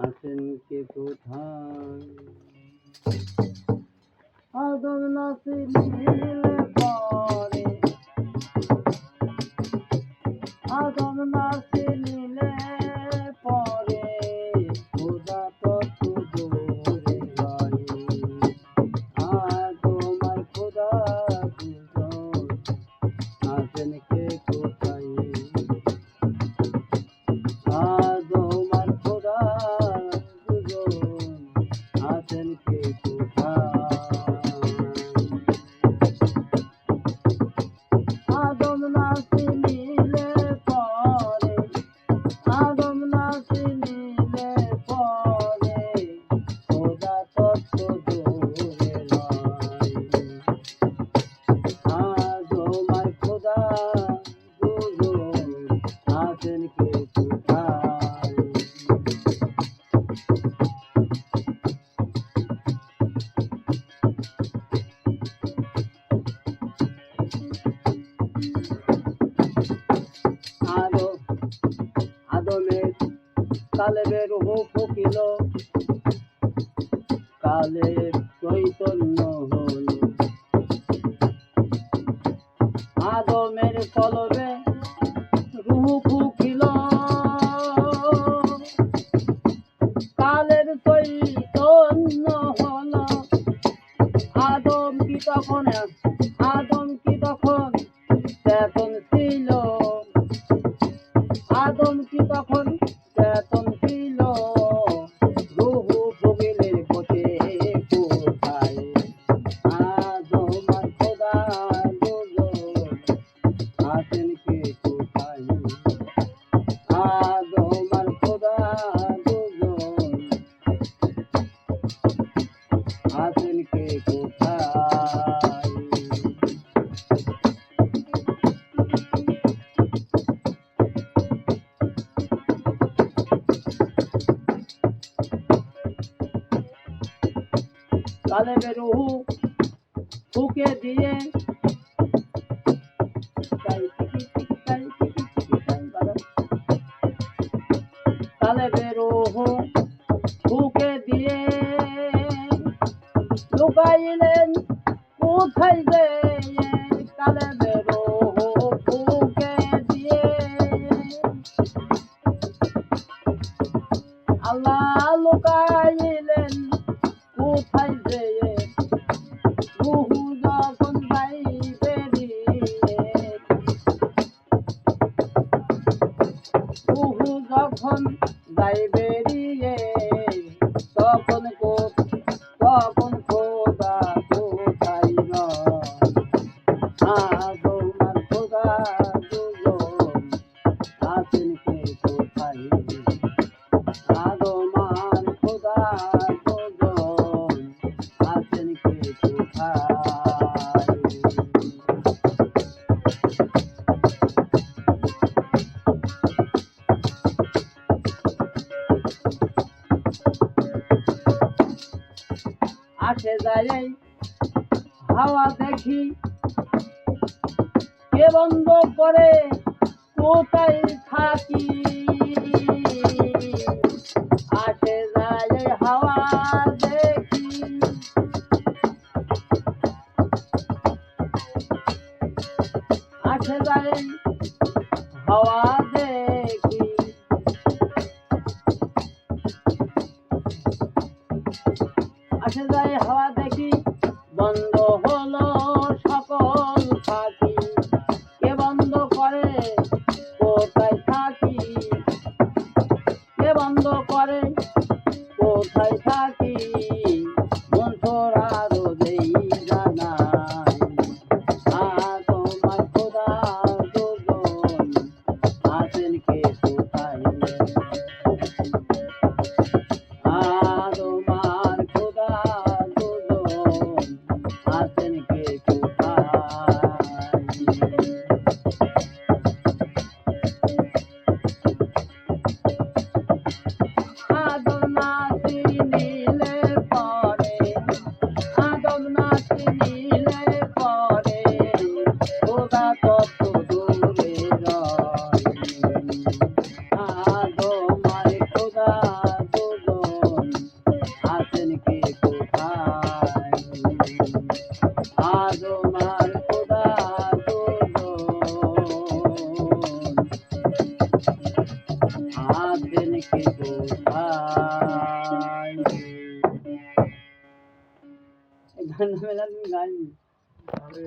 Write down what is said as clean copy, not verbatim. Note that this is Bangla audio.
আছেন কে কোথায়? আদম না চিনিলে পরে, আদম না চিনিলে পরে, খোদা তত দূরে হয়। আদম আর খোদা দুজন আছেন কে কোথায়? আদম আর খোদা দুজন আছেন কে কোথায়? আদম না চিনিলে পরে, আদম না চিনিলে পরে, খোদা তত দূরে নয়। আদম আর খোদা দুজন আছেন কে কোথায়? আদমের কালেবে রূহ ফুকিল, কালে চৈতন্য হল। আদমের কলবে রূহ ফুকিল, কালের চৈতন্য হল। আদম কি তখন চেতন ছিল? আদম কি তখন চেতন ছিল? রূহ ফুকিলের বসে কোথায়? আদম আর খোদা দুজন আছেন কে কোথায়? আদম আর খোদা দুজন আছেন কে কোথায়? কালেবে রূহ ফুঁকে দিয়ে, কালেবে রূহ ফুঁকে দিয়ে লুকাইলেন কোথায় যে? কালেবে রূহ ফুঁকে দিয়ে আল্লাহ লুকাইলেন কোথায় যে? রূহ যখন যাইবে দিয়ে, রূহ যখন যাইবে দিয়ে, তখন খোদা কোথায় নয়? আদম আর খোদা দুজন আছেন কে কোথায়? আদম আর খোদা দুজন আছেন কে কোথায়? আসে যায় হাওয়া দেখি, কে বন্ধ করে কোথায় থাকি? আসে যায় হাওয়া দেখি, আসে যায় হাওয়া দেখি, আসে যায় হাওয়া দেখি, বন্ধ হলো সকল ফাঁকি। কে বন্ধ করে কোথায় থাকি? কে বন্ধ করে কোথায় থাকি? মন আরো দেই জানাই। আদম আর খোদা দুজন ঠান্ডা মেলা তুমি গাইনি। আরে